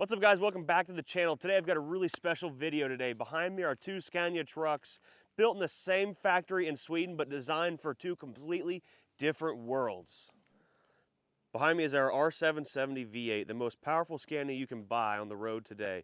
What's up, guys? Welcome back to the channel. Today I've got a really special video today. Behind me are two Scania trucks built in the same factory in Sweden but designed for two completely different worlds. Behind me is our R770 V8, the most powerful Scania you can buy on the road today.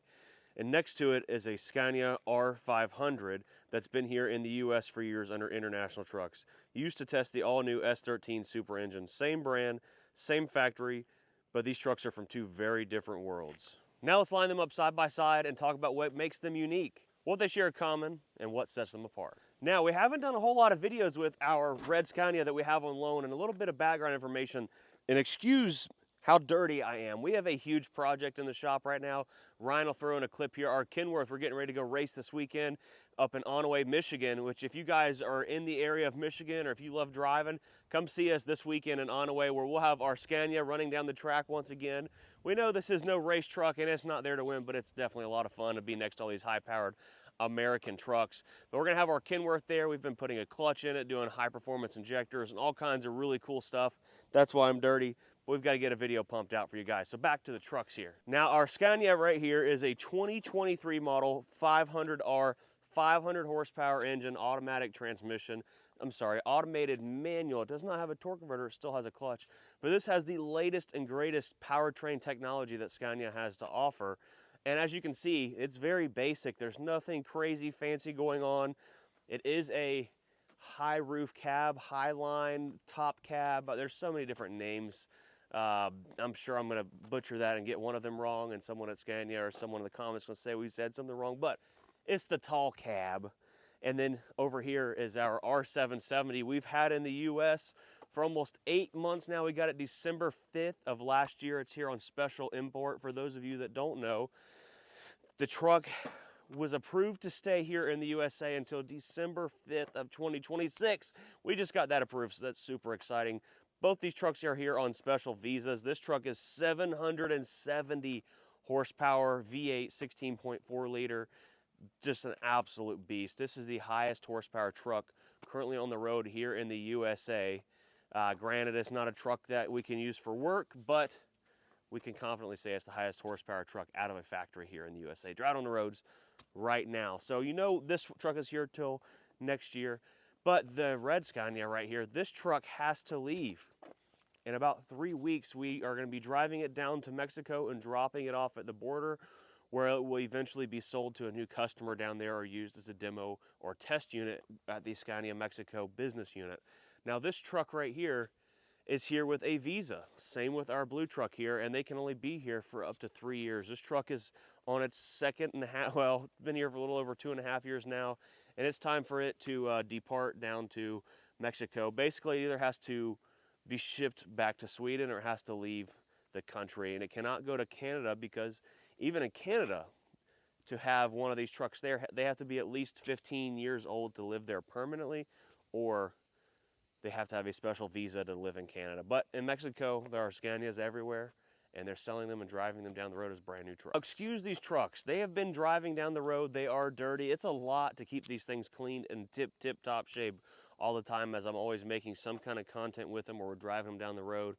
And next to it is a Scania R500 that's been here in the US for years under International Trucks. Used to test the all-new S13 Super engine. Same brand, same factory, but these trucks are from two very different worlds. Now let's line them up side by side and talk about what makes them unique, what they share in common, and what sets them apart. Now, we haven't done a whole lot of videos with our red Scania that we have on loan, and a little bit of background information. And excuse how dirty I am. We have a huge project in the shop right now. Ryan will throw in a clip here. Our Kenworth, we're getting ready to go race this weekend up in Onaway, Michigan, which if you guys are in the area of Michigan or if you love driving, come see us this weekend in Onaway where we'll have our Scania running down the track once again. We know this is no race truck and it's not there to win, but it's definitely a lot of fun to be next to all these high-powered American trucks. But we're gonna have our Kenworth there. We've been putting a clutch in it, doing high-performance injectors and all kinds of really cool stuff. That's why I'm dirty. We've got to get a video pumped out for you guys. So back to the trucks here. Now our Scania right here is a 2023 model 500R, 500 horsepower engine, automatic transmission. I'm sorry, automated manual. It does not have a torque converter, it still has a clutch. But this has the latest and greatest powertrain technology that Scania has to offer. And as you can see, it's very basic. There's nothing crazy fancy going on. It is a high roof cab, high line, top cab. There's so many different names. I'm sure I'm going to butcher that and get one of them wrong, and someone at Scania or someone in the comments going to say we said something wrong, but it's the tall cab. And then over here is our R770 we've had in the US for almost 8 months now. We got it December 5th of last year. It's here on special import. For those of you that don't know, the truck was approved to stay here in the USA until December 5th of 2026. We just got that approved, so that's super exciting. Both these trucks are here on special visas. This truck is 770 horsepower, V8, 16.4 liter. Just an absolute beast. This is the highest horsepower truck currently on the road here in the USA. Granted, it's not a truck that we can use for work, but we can confidently say it's the highest horsepower truck out of a factory here in the USA. Drive on the roads right now. So you know this truck is here till next year. But the red Scania right here, this truck has to leave. In about 3 weeks, we are going to be driving it down to Mexico and dropping it off at the border, where it will eventually be sold to a new customer down there or used as a demo or test unit at the Scania Mexico business unit. Now this truck right here is here with a visa. Same with our blue truck here, and they can only be here for up to 3 years. This truck is on its second and a half, well, been here for a little over 2.5 years now, and it's time for it to depart down to Mexico. Basically, it either has to be shipped back to Sweden or it has to leave the country, and it cannot go to Canada because even in Canada, to have one of these trucks there, they have to be at least 15 years old to live there permanently, or they have to have a special visa to live in Canada. But in Mexico, there are Scanias everywhere, and they're selling them and driving them down the road as brand new trucks. Excuse these trucks. They have been driving down the road. They are dirty. It's a lot to keep these things clean and tip-top shape all the time, as I'm always making some kind of content with them, or we're driving them down the road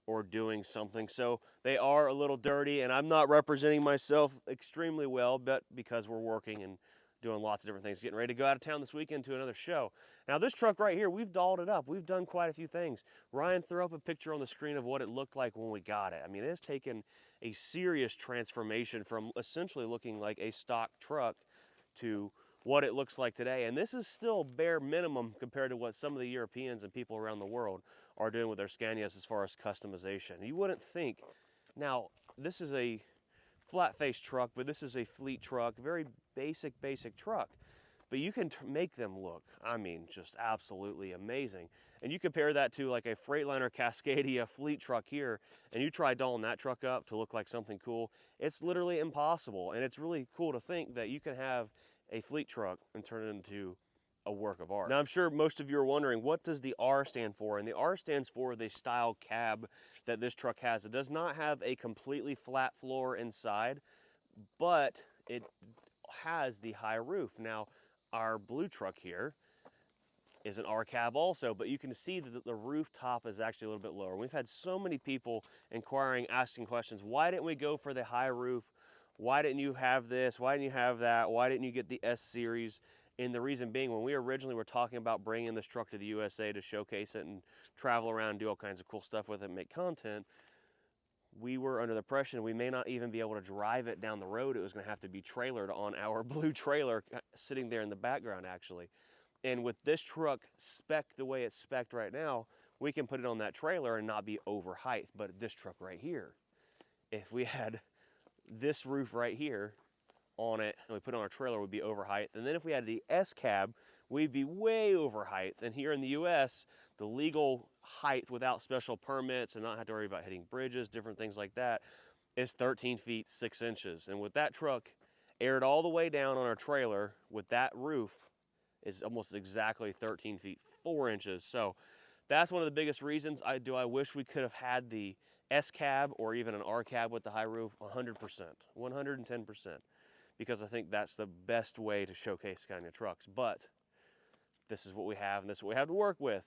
or doing something. So they are a little dirty, and I'm not representing myself extremely well, but because we're working and doing lots of different things, getting ready to go out of town this weekend to another show. Now this truck right here, we've dolled it up. We've done quite a few things. Ryan threw up a picture on the screen of what it looked like when we got it. I mean, it has taken a serious transformation from essentially looking like a stock truck to what it looks like today. And this is still bare minimum compared to what some of the Europeans and people around the world are doing with their Scanias as far as customization. You wouldn't think. Now, this is a flat face truck, but this is a fleet truck, very basic truck. But you can make them look, I mean, just absolutely amazing. And you compare that to like a Freightliner Cascadia fleet truck here, and you try dolling that truck up to look like something cool, it's literally impossible. And it's really cool to think that you can have a fleet truck and turn it into a work of art. Now, I'm sure most of you are wondering, what does the R stand for? And the R stands for the style cab that this truck has. It does not have a completely flat floor inside, but it has the high roof. Now, our blue truck here is an R cab also, but you can see that the rooftop is actually a little bit lower. We've had so many people inquiring, asking questions, why didn't we go for the high roof why didn't you have this? Why didn't you have that? Why didn't you get the S series? And the reason being, when we originally were talking about bringing this truck to the USA to showcase it and travel around, do all kinds of cool stuff with it and make content, we were under the impression we may not even be able to drive it down the road. It was going to have to be trailered on our blue trailer sitting there in the background, actually. And with this truck spec the way it's spec'd right now, we can put it on that trailer and not be over height. But this truck right here, if we had this roof right here on it and we put it on our trailer, would be over height. And then if we had the S cab, we'd be way over height. And here in the US, the legal height without special permits and not have to worry about hitting bridges, different things like that, is 13 feet 6 inches. And with that truck aired all the way down on our trailer with that roof, is almost exactly 13 feet 4 inches. So that's one of the biggest reasons. I wish we could have had the S cab or even an R cab with the high roof. 100%, 110%, because I think that's the best way to showcase Scania trucks. But this is what we have, and this is what we have to work with.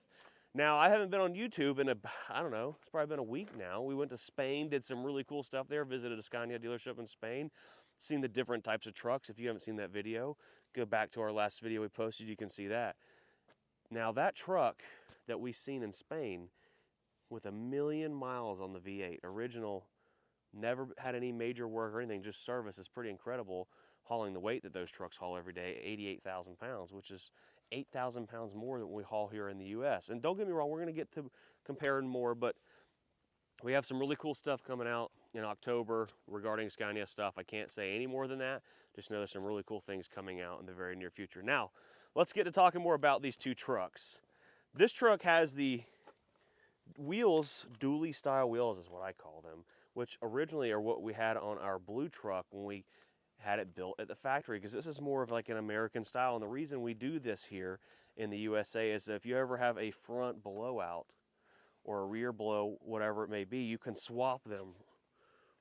Now, I haven't been on YouTube in I don't know, it's probably been a week now. We went to Spain, did some really cool stuff there, visited a Scania dealership in Spain, seen the different types of trucks. If you haven't seen that video, go back to our last video we posted, you can see that. Now, that truck that we seen in Spain with 1 million miles on the V8, original, never had any major work or anything, just service, is pretty incredible, hauling the weight that those trucks haul every day, 88,000 pounds, which is 8,000 pounds more than we haul here in the US. And don't get me wrong, we're going to get to comparing more, but we have some really cool stuff coming out in October regarding Scania stuff. I can't say any more than that. Just know there's some really cool things coming out in the very near future. Now, let's get to talking more about these two trucks. This truck has the wheels, dually style wheels is what I call them, which originally are what we had on our blue truck when we had it built at the factory, because this is more of like an American style. And the reason we do this here in the USA is if you ever have a front blowout or a rear blow, whatever it may be, you can swap them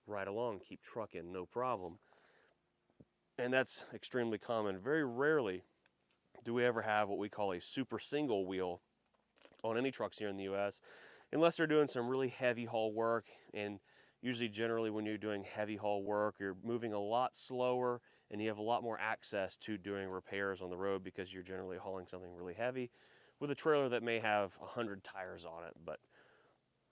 right along, keep trucking, no problem. And that's extremely common. Very rarely do we ever have what we call a super single wheel on any trucks here in the US, unless they're doing some really heavy haul work. And usually, generally, when you're doing heavy haul work, you're moving a lot slower and you have a lot more access to doing repairs on the road because you're generally hauling something really heavy with a trailer that may have 100 tires on it, but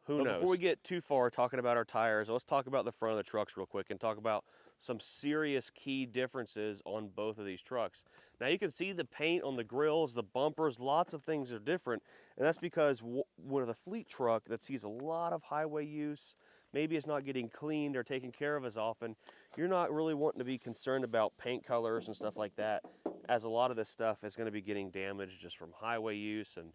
who knows? Before we get too far talking about our tires, let's talk about the front of the trucks real quick and talk about some serious key differences on both of these trucks. Now, you can see the paint on the grills, the bumpers, lots of things are different, and that's because with a fleet truck that sees a lot of highway use, maybe it's not getting cleaned or taken care of as often, you're not really wanting to be concerned about paint colors and stuff like that, as a lot of this stuff is going to be getting damaged just from highway use and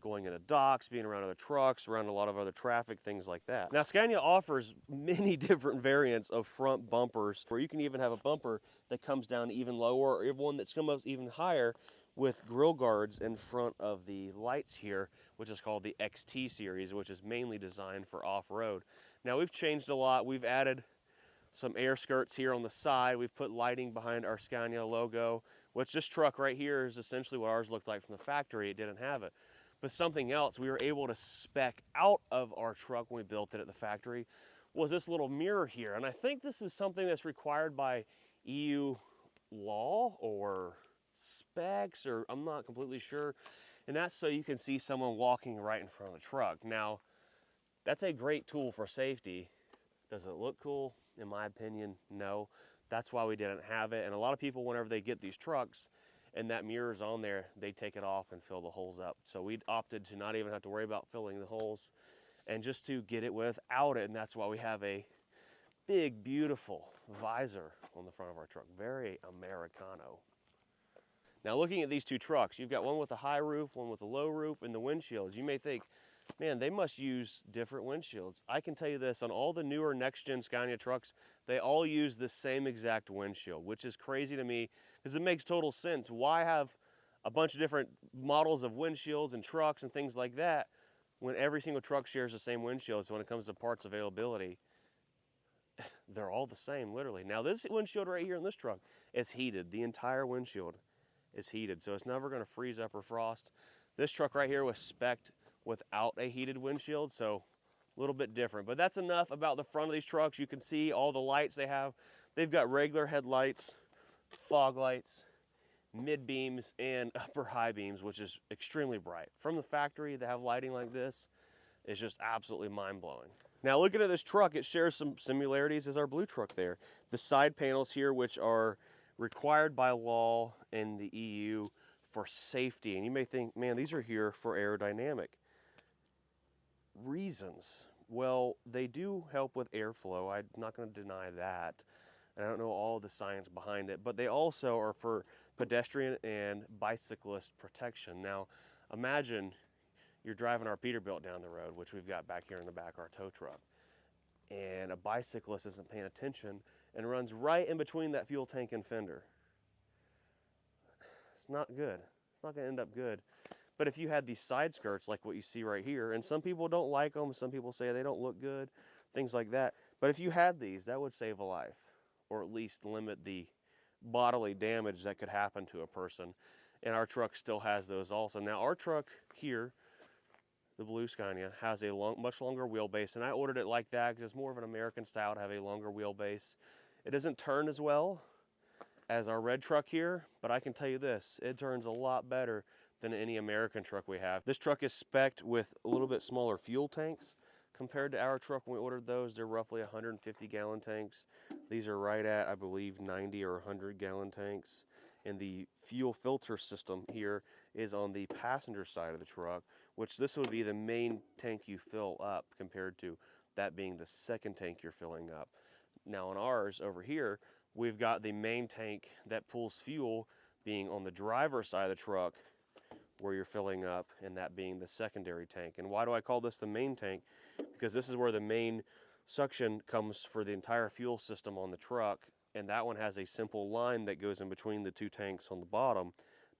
going into docks, being around other trucks, around a lot of other traffic, things like that. Now, Scania offers many different variants of front bumpers, where you can even have a bumper that comes down even lower, or one that's comes even higher with grill guards in front of the lights here, which is called the XT series, which is mainly designed for off-road. Now, we've changed a lot. We've added some air skirts here on the side. We've put lighting behind our Scania logo, which this truck right here is essentially what ours looked like from the factory. It didn't have it. But something else we were able to spec out of our truck when we built it at the factory was this little mirror here. And I think this is something that's required by EU law or specs, or I'm not completely sure. And that's so you can see someone walking right in front of the truck. Now, that's a great tool for safety. Does it look cool? In my opinion, no. That's why we didn't have it. And a lot of people, whenever they get these trucks and that mirror's on there, they take it off and fill the holes up. So we opted to not even have to worry about filling the holes and just to get it without it. And that's why we have a big, beautiful visor on the front of our truck. Very Americano. Now, looking at these two trucks, you've got one with a high roof, one with a low roof, and the windshields. You may think, man, they must use different windshields. I can tell you this, on all the newer next-gen Scania trucks, they all use the same exact windshield, which is crazy to me because it makes total sense. Why have a bunch of different models of windshields and trucks and things like that when every single truck shares the same windshield? So when it comes to parts availability, they're all the same, literally. Now, this windshield right here in this truck is heated. The entire windshield is heated, so it's never going to freeze up or frost. This truck right here was spec'd without a heated windshield, so a little bit different. But that's enough about the front of these trucks. You can see all the lights they have. They've got regular headlights, fog lights, mid beams, and upper high beams, which is extremely bright. From the factory to have lighting like this is just absolutely mind-blowing. Now looking at this truck, it shares some similarities as our blue truck there. The side panels here, which are required by law in the EU for safety. And you may think, man, these are here for aerodynamic reasons. Well, they do help with airflow. I'm not going to deny that. And I don't know all the science behind it, but they also are for pedestrian and bicyclist protection. Now, imagine you're driving our Peterbilt down the road, which we've got back here in the back, our tow truck, and a bicyclist isn't paying attention and runs right in between that fuel tank and fender. It's not good. It's not going to end up good. But if you had these side skirts like what you see right here, and some people don't like them, some people say they don't look good, things like that. But if you had these, that would save a life, or at least limit the bodily damage that could happen to a person. And our truck still has those also. Now our truck here, the blue Scania, has a much longer wheelbase, and I ordered it like that because it's more of an American style to have a longer wheelbase. It doesn't turn as well as our red truck here, but I can tell you this, it turns a lot better than any American truck we have. This truck is spec'd with a little bit smaller fuel tanks compared to our truck. When we ordered those, they're roughly 150 gallon tanks. These are right at, I believe, 90 or 100 gallon tanks. And the fuel filter system here is on the passenger side of the truck, which this would be the main tank you fill up compared to that being the second tank you're filling up. Now on ours over here, we've got the main tank that pulls fuel being on the driver's side of the truck where you're filling up, and that being the secondary tank. And why do I call this the main tank? Because this is where the main suction comes for the entire fuel system on the truck, and that one has a simple line that goes in between the two tanks on the bottom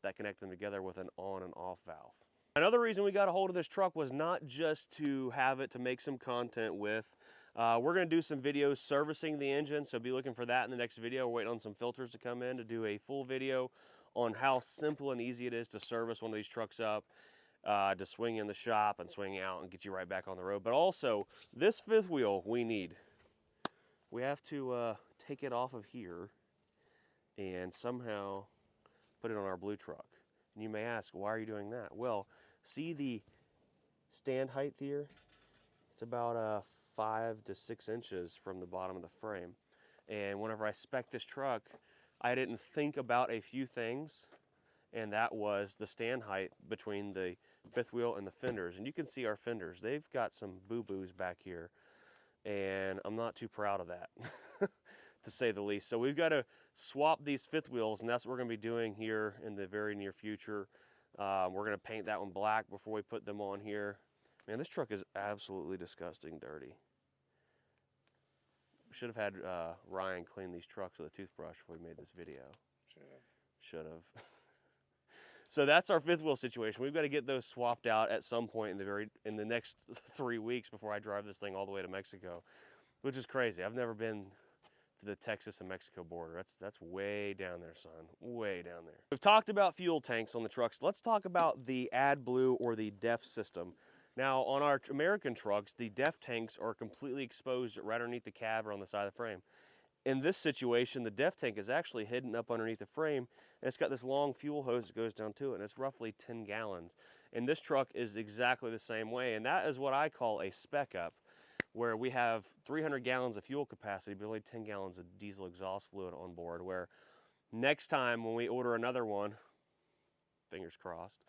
that connect them together with an on and off valve. Another reason we got a hold of this truck was not just to have it to make some content with. We're going to do some videos servicing the engine, so be looking for that in the next video. We're waiting on some filters to come in to do a full video on how simple and easy it is to service one of these trucks up, to swing in the shop and swing out and get you right back on the road. But also, this fifth wheel we have to take it off of here and somehow put it on our blue truck. And you may ask, why are you doing that? Well, see the stand height here? It's about 5 to 6 inches from the bottom of the frame. And whenever I spec'd this truck, I didn't think about a few things, and that was the stand height between the fifth wheel and the fenders. And you can see our fenders. They've got some boo-boos back here, and I'm not too proud of that, to say the least. So we've got to swap these fifth wheels, and that's what we're going to be doing here in the very near future. We're going to paint that one black before we put them on here. Man, this truck is absolutely disgusting dirty. Should have had Ryan clean these trucks with a toothbrush before we made this video. Should have. So that's our fifth wheel situation. We've got to get those swapped out at some point in the next 3 weeks before I drive this thing all the way to Mexico, which is crazy. I've never been to the Texas and Mexico border. That's way down there, son. Way down there. We've talked about fuel tanks on the trucks. Let's talk about the AdBlue or the DEF system. Now, on our American trucks, the DEF tanks are completely exposed right underneath the cab or on the side of the frame. In this situation, the DEF tank is actually hidden up underneath the frame, and it's got this long fuel hose that goes down to it, and it's roughly 10 gallons. And this truck is exactly the same way, and that is what I call a spec up, where we have 300 gallons of fuel capacity, but only 10 gallons of diesel exhaust fluid on board, where next time when we order another one, fingers crossed,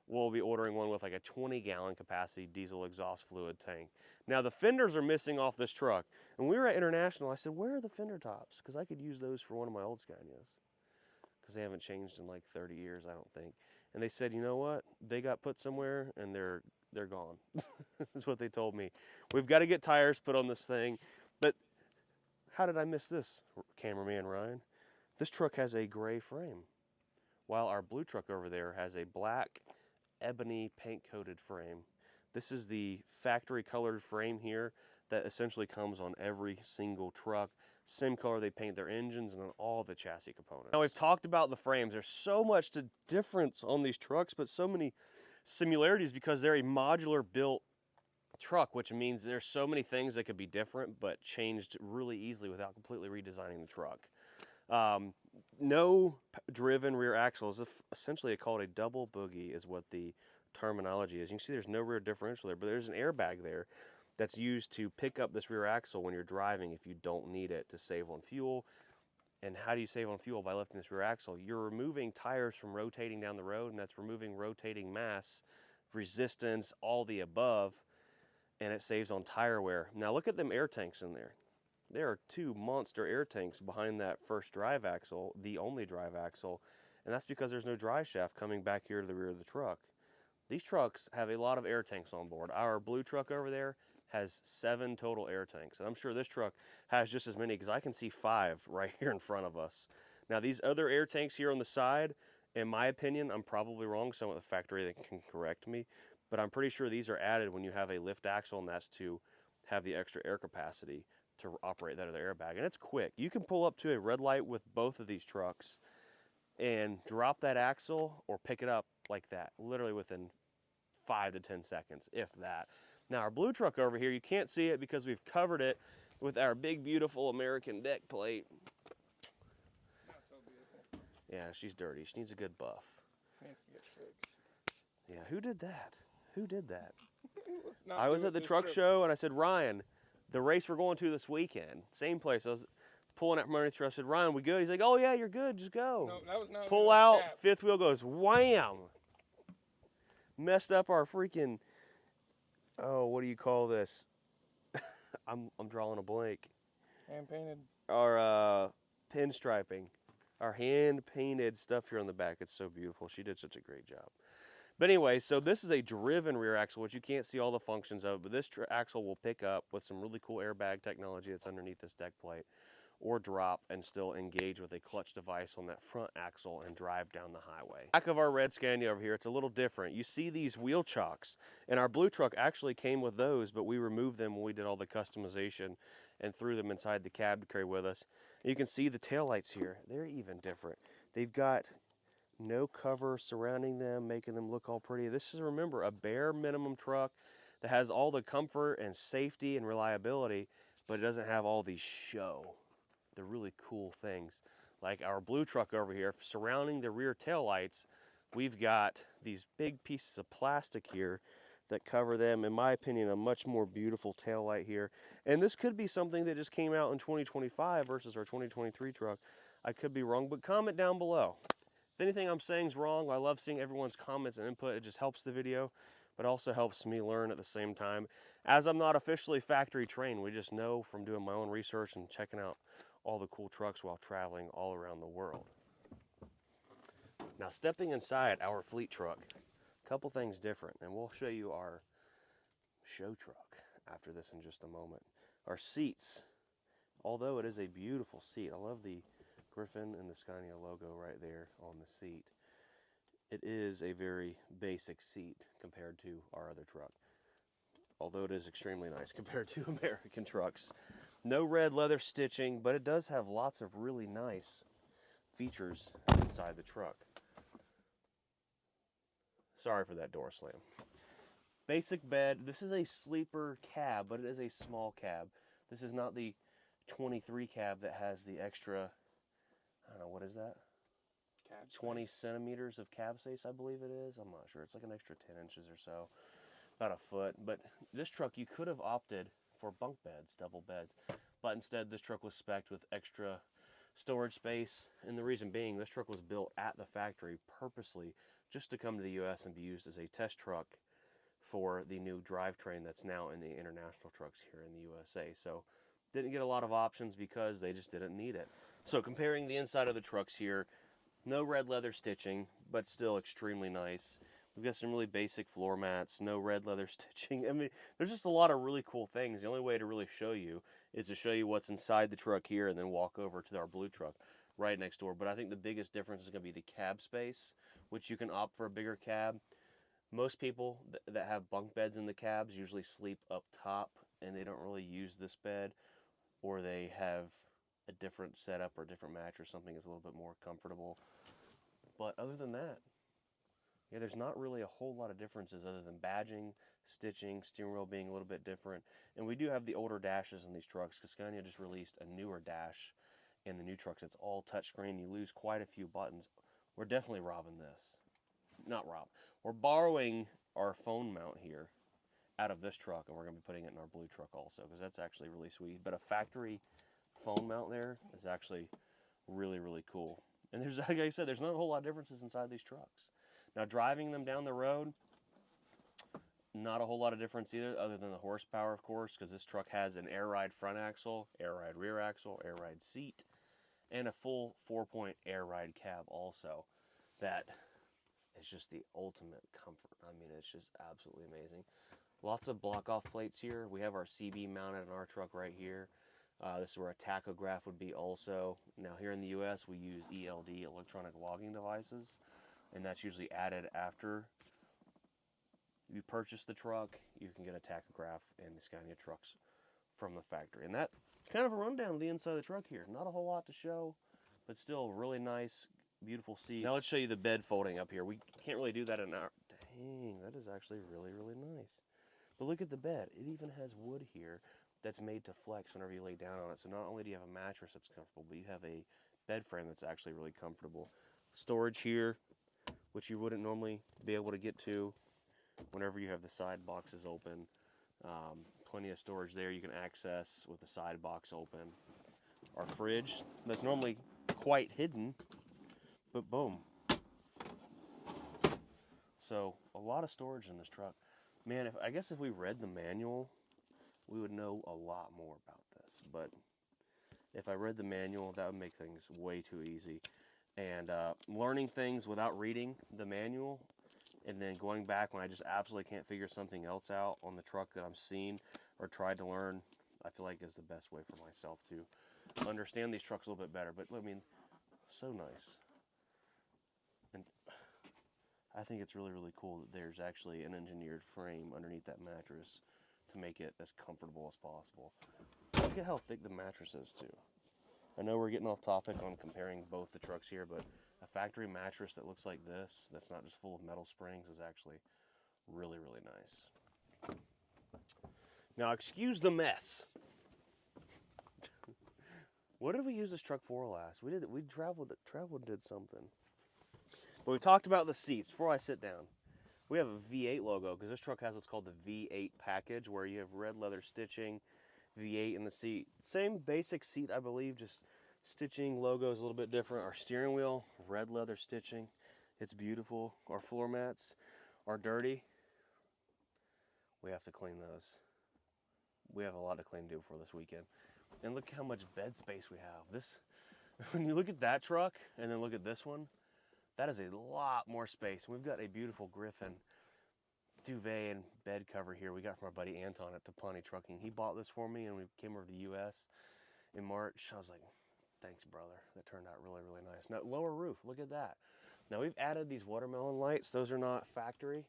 we'll be ordering one with like a 20-gallon capacity diesel exhaust fluid tank. Now the fenders are missing off this truck. And we were at International, I said, where are the fender tops? Because I could use those for one of my old Scanias. Because they haven't changed in like 30 years, I don't think. And they said, you know what? They got put somewhere and they're gone. That's what they told me. We've got to get tires put on this thing. But how did I miss this, cameraman Ryan? This truck has a gray frame, while our blue truck over there has a black ebony paint coated frame. This is the factory colored frame here that essentially comes on every single truck. Same color they paint their engines and on all the chassis components. Now we've talked about the frames. There's so much difference on these trucks, but so many similarities because they're a modular built truck, which means there's so many things that could be different, but changed really easily without completely redesigning the truck. No driven rear axle is essentially called a double boogie is what the terminology is. You can see there's no rear differential there, but there's an airbag there that's used to pick up this rear axle when you're driving if you don't need it to save on fuel. And how do you save on fuel? By lifting this rear axle. You're removing tires from rotating down the road, and that's removing rotating mass, resistance, all the above, and it saves on tire wear. Now look at them air tanks in there. There are two monster air tanks behind that first drive axle, the only drive axle, and that's because there's no drive shaft coming back here to the rear of the truck. These trucks have a lot of air tanks on board. Our blue truck over there has 7 total air tanks, and I'm sure this truck has just as many because I can see 5 right here in front of us. Now these other air tanks here on the side, in my opinion, I'm probably wrong, someone at the factory that can correct me, but I'm pretty sure these are added when you have a lift axle, and that's to have the extra air capacity to operate that other airbag. And it's quick. You can pull up to a red light with both of these trucks and drop that axle or pick it up like that, literally within 5 to 10 seconds, if that. Now our blue truck over here, you can't see it because we've covered it with our big, beautiful American deck plate. Not so beautiful. Yeah, she's dirty. She needs a good buff. Needs to get fixed. Yeah, who did that? Who did that? Let's I was at the truck show and I said, Ryan, the race we're going to this weekend, same place. I was pulling out from underneath the truck. I said, Ryan, we good? He's like, oh yeah, you're good, just go. No, that was not pull out, fifth wheel goes wham. Messed up our freaking, oh, what do you call this? I'm drawing a blank. Hand painted. Our pinstriping, our hand painted stuff here on the back. It's so beautiful. She did such a great job. But anyway, so this is a driven rear axle, which you can't see all the functions of, but this axle will pick up with some really cool airbag technology that's underneath this deck plate, or drop and still engage with a clutch device on that front axle and drive down the highway. Back of our red Scania over here, it's a little different. You see these wheel chocks, and our blue truck actually came with those, but we removed them when we did all the customization and threw them inside the cab to carry with us. And you can see the taillights here. They're even different. They've got no cover surrounding them, making them look all pretty. This is, remember, a bare minimum truck that has all the comfort and safety and reliability, but it doesn't have all these the really cool things. Like our blue truck over here, surrounding the rear taillights, we've got these big pieces of plastic here that cover them. In my opinion, a much more beautiful taillight here. And this could be something that just came out in 2025 versus our 2023 truck. I could be wrong, but comment down below. If anything I'm saying is wrong, I love seeing everyone's comments and input. It just helps the video, but also helps me learn at the same time. As I'm not officially factory trained, we just know from doing my own research and checking out all the cool trucks while traveling all around the world. Now stepping inside our fleet truck, a couple things different, and we'll show you our show truck after this in just a moment. Our seats, although it is a beautiful seat, I love the Griffin and the Scania logo right there on the seat. It is a very basic seat compared to our other truck, although it is extremely nice compared to American trucks. No red leather stitching, but it does have lots of really nice features inside the truck. Sorry for that door slam. Basic bed. This is a sleeper cab, but it is a small cab. This is not the 23 cab that has the extra, I don't know, what is that? 20 centimeters of cab space, I believe it is. I'm not sure. It's like an extra 10 inches or so, about a foot. But this truck, you could have opted for bunk beds, double beds, but instead this truck was spec'd with extra storage space. And the reason being, this truck was built at the factory purposely just to come to the US and be used as a test truck for the new drivetrain that's now in the international trucks here in the USA. So didn't get a lot of options because they just didn't need it. So comparing the inside of the trucks here, no red leather stitching, but still extremely nice. We've got some really basic floor mats, no red leather stitching. I mean, there's just a lot of really cool things. The only way to really show you is to show you what's inside the truck here and then walk over to our blue truck right next door. But I think the biggest difference is going to be the cab space, which you can opt for a bigger cab. Most people that have bunk beds in the cabs usually sleep up top and they don't really use this bed, or they have a different setup or a different match or something that's a little bit more comfortable. But other than that, Yeah, there's not really a whole lot of differences other than badging, stitching, steering wheel being a little bit different. And we do have the older dashes in these trucks because Scania just released a newer dash in the new trucks. It's all touchscreen. You lose quite a few buttons. We're definitely robbing this. Not rob. We're borrowing our phone mount here out of this truck, and we're going to be putting it in our blue truck also because that's actually really sweet. But a factory phone mount there is actually really, really cool. And there's, like I said, there's not a whole lot of differences inside these trucks. Now, driving them down the road, not a whole lot of difference either, other than the horsepower, of course, because this truck has an air ride front axle, air ride rear axle, air ride seat, and a full 4-point air ride cab also. That is just the ultimate comfort. I mean, it's just absolutely amazing. Lots of block-off plates here. We have our CB mounted in our truck right here. This is where a tachograph would be also. Now, here in the U.S., we use ELD, electronic logging devices, and that's usually added after you purchase the truck. You can get a tachograph in the Scania trucks from the factory. And that's kind of a rundown of the inside of the truck here. Not a whole lot to show, but still really nice, beautiful seats. Now let's show you the bed folding up here. We can't really do that in our... Dang, that is actually really, really nice. But look at the bed. It even has wood here that's made to flex whenever you lay down on it. So not only do you have a mattress that's comfortable, but you have a bed frame that's actually really comfortable. Storage here, which you wouldn't normally be able to get to whenever you have the side boxes open. Plenty of storage there you can access with the side box open. Our fridge, that's normally quite hidden, but boom. So a lot of storage in this truck. Man, I guess if we read the manual, we would know a lot more about this. But if I read the manual, that would make things way too easy. And learning things without reading the manual, and then going back when I just absolutely can't figure something else out on the truck that I'm seeing or tried to learn, I feel like is the best way for myself to understand these trucks a little bit better. But I mean, so nice. And I think it's really, really cool that there's actually an engineered frame underneath that mattress to make it as comfortable as possible. Look at how thick the mattress is too. I know we're getting off topic on comparing both the trucks here, but a factory mattress that looks like this, that's not just full of metal springs, is actually really, really nice. Now, excuse the mess. What did we use this truck for last? We traveled and did something. But we talked about the seats. Before I sit down, we have a V8 logo because this truck has what's called the V8 package, where you have red leather stitching, V8 in the seat. Same basic seat, I believe, just stitching logo is a little bit different. Our steering wheel, red leather stitching. It's beautiful. Our floor mats are dirty. We have to clean those. We have a lot to clean to do before this weekend. And look how much bed space we have. This, when you look at that truck and then look at this one, that is a lot more space. We've got a beautiful Griffin duvet and bed cover here we got from our buddy Anton at Tapani Trucking. He bought this for me and we came over to the US in March. I was like, thanks, brother. That turned out really, really nice. Now, lower roof, look at that. Now, we've added these watermelon lights. Those are not factory.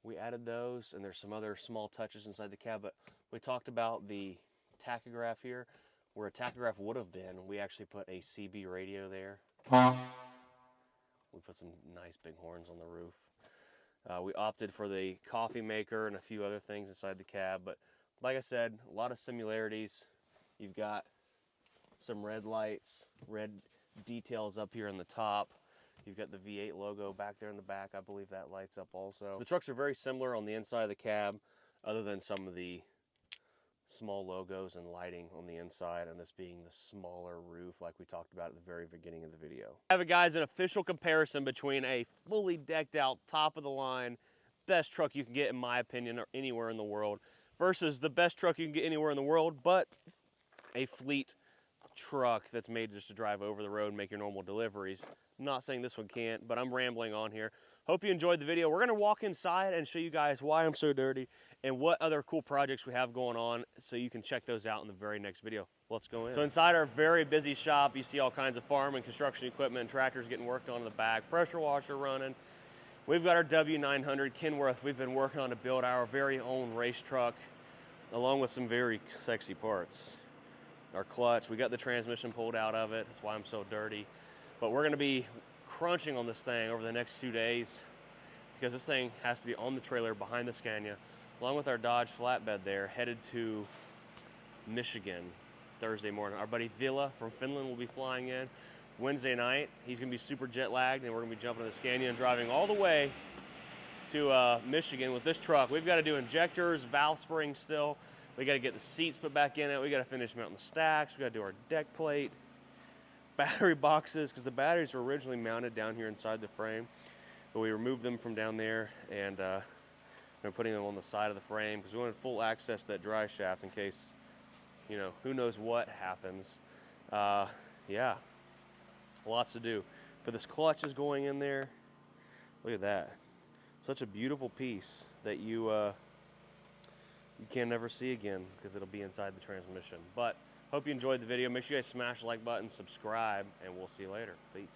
We added those, and there's some other small touches inside the cab, but we talked about the tachograph here. Where a tachograph would have been, we actually put a CB radio there. We put some nice big horns on the roof. We opted for the coffee maker and a few other things inside the cab, but like I said, a lot of similarities. You've got some red lights, red details up here in the top. You've got the V8 logo back there in the back. I believe that lights up also. So the trucks are very similar on the inside of the cab, other than some of the small logos and lighting on the inside, and this being the smaller roof like we talked about at the very beginning of the video. I have it, guys, an official comparison between a fully decked out, top of the line, best truck you can get in my opinion or anywhere in the world, versus the best truck you can get anywhere in the world, but a fleet truck that's made just to drive over the road and make your normal deliveries. I'm not saying this one can't, but I'm rambling on here. Hope you enjoyed the video. We're gonna walk inside and show you guys why I'm so dirty and what other cool projects we have going on, so you can check those out in the very next video. Let's go in. So inside our very busy shop, you see all kinds of farm and construction equipment and tractors getting worked on in the back, pressure washer running. We've got our W900 Kenworth we've been working on to build our very own race truck, along with some very sexy parts. Our clutch, we got the transmission pulled out of it. That's why I'm so dirty. But we're gonna be crunching on this thing over the next 2 days. because this thing has to be on the trailer behind the Scania, along with our Dodge flatbed there, headed to Michigan Thursday morning. Our buddy Villa from Finland will be flying in Wednesday night. He's gonna be super jet lagged, and we're gonna be jumping in the Scania and driving all the way to Michigan with this truck. We've got to do injectors, valve springs still. We got to get the seats put back in it. We got to finish mounting the stacks. We got to do our deck plate, battery boxes, because the batteries were originally mounted down here inside the frame, but we removed them from down there, and we're putting them on the side of the frame because we wanted full access to that dry shaft in case, you know, who knows what happens. Yeah, lots to do. But this clutch is going in there. Look at that. Such a beautiful piece that you can never see again because it'll be inside the transmission. But hope you enjoyed the video. Make sure you guys smash the like button, subscribe, and we'll see you later. Peace.